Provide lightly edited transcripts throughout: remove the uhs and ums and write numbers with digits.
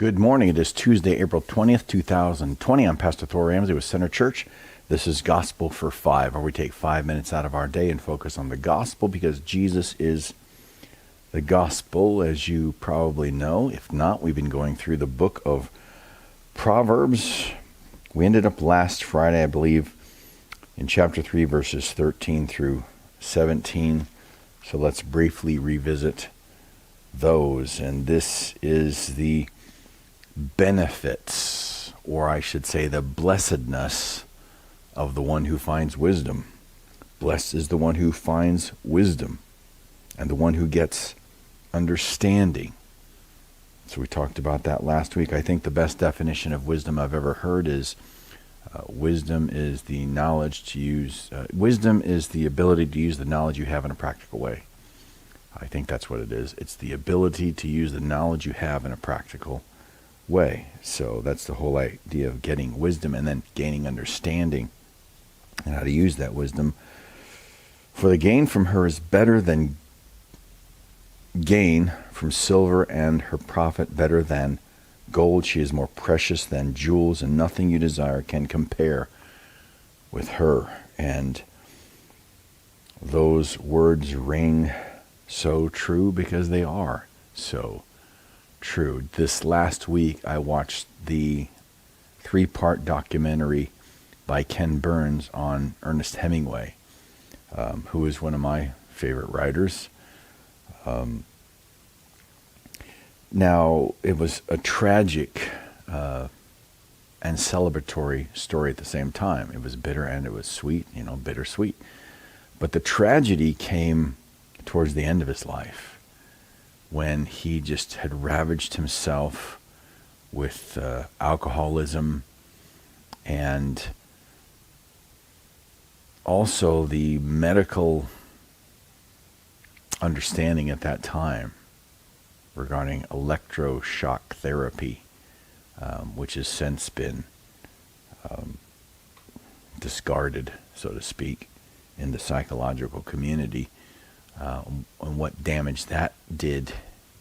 Good morning. It is Tuesday, April 20th, 2020. I'm Pastor Thor Ramsey with Center Church. This is Gospel for Five, where we take 5 minutes out of our day and focus on the gospel because Jesus is the gospel, as you probably know. If not, we've been going through the book of Proverbs. We ended up last Friday, I believe, in chapter 3, verses 13 through 17. So let's briefly revisit those. And this is the benefits, or I should say the blessedness of the one who finds wisdom. Blessed is the one who finds wisdom and the one who gets understanding. So we talked about that last week. I think the best definition of wisdom I've ever heard is wisdom is the knowledge to use, wisdom is the ability to use the knowledge you have in a practical way. I think that's what it is. It's the ability to use the knowledge you have in a practical way. So that's the whole idea of getting wisdom and then gaining understanding and how to use that wisdom. For the gain from her is better than gain from silver, and her profit better than gold. She is more precious than jewels, and nothing you desire can compare with her. And those words ring so true because they are so true. This last week, I watched the 3-part documentary by Ken Burns on Ernest Hemingway, who is one of my favorite writers. Now, it was a tragic and celebratory story at the same time. It was bitter and it was sweet, bittersweet. But the tragedy came towards the end of his life, when he just had ravaged himself with alcoholism, and also the medical understanding at that time regarding electroshock therapy, which has since been discarded, so to speak, in the psychological community. And what damage that did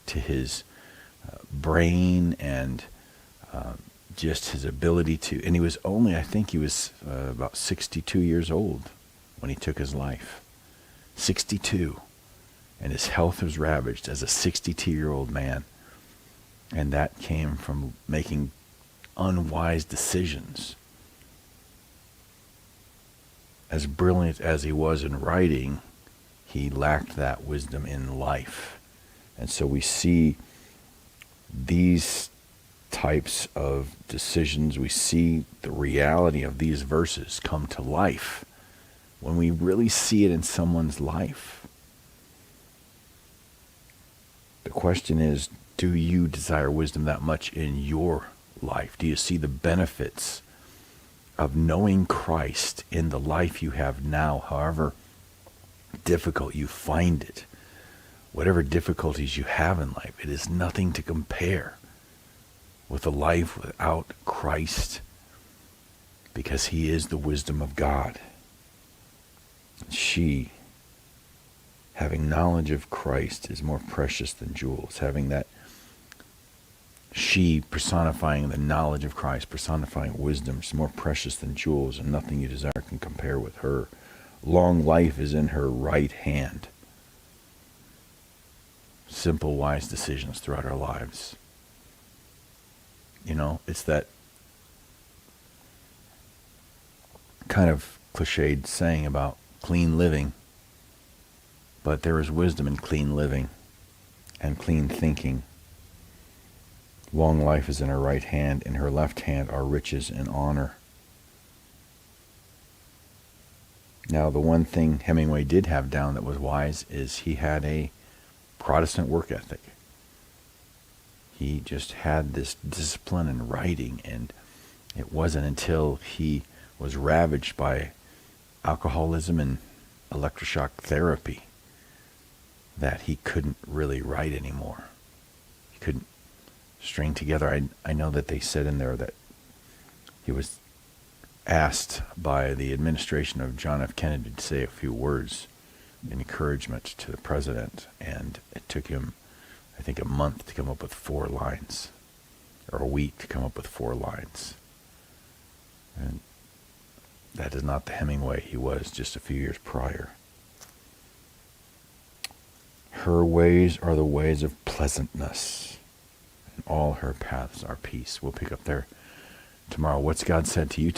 to his brain and just his ability to, and he was only, I think he was about 62 years old when he took his life. 62. And his health was ravaged as a 62-year-old man. And that came from making unwise decisions. As brilliant as he was in writing, he lacked that wisdom in life. And so we see these types of decisions, we see the reality of these verses come to life when we really see it in someone's life. The question is, do you desire wisdom that much in your life? Do you see the benefits of knowing Christ in the life you have now, however difficult you find it? Whatever difficulties you have in life, it is nothing to compare with a life without Christ, because he is the wisdom of God. She, having knowledge of Christ, is more precious than jewels. Having that, she personifying the knowledge of Christ, personifying wisdom, is more precious than jewels, and nothing you desire can compare with her. Long life is in her right hand. Simple, wise decisions throughout our lives. It's that kind of cliched saying about clean living, but there is wisdom in clean living and clean thinking. Long life is in her right hand, in her left hand are riches and honor. Now, the one thing Hemingway did have down that was wise is he had a Protestant work ethic. He just had this discipline in writing, and it wasn't until he was ravaged by alcoholism and electroshock therapy that he couldn't really write anymore. He couldn't string together. I know that they said in there that he was asked by the administration of John F. Kennedy to say a few words in encouragement to the president, and it took him, I think, a month to come up with 4 lines. or a week to come up with 4 lines. And that is not the Hemingway he was just a few years prior. Her ways are the ways of pleasantness, and all her paths are peace. We'll pick up there tomorrow. What's God said to you today?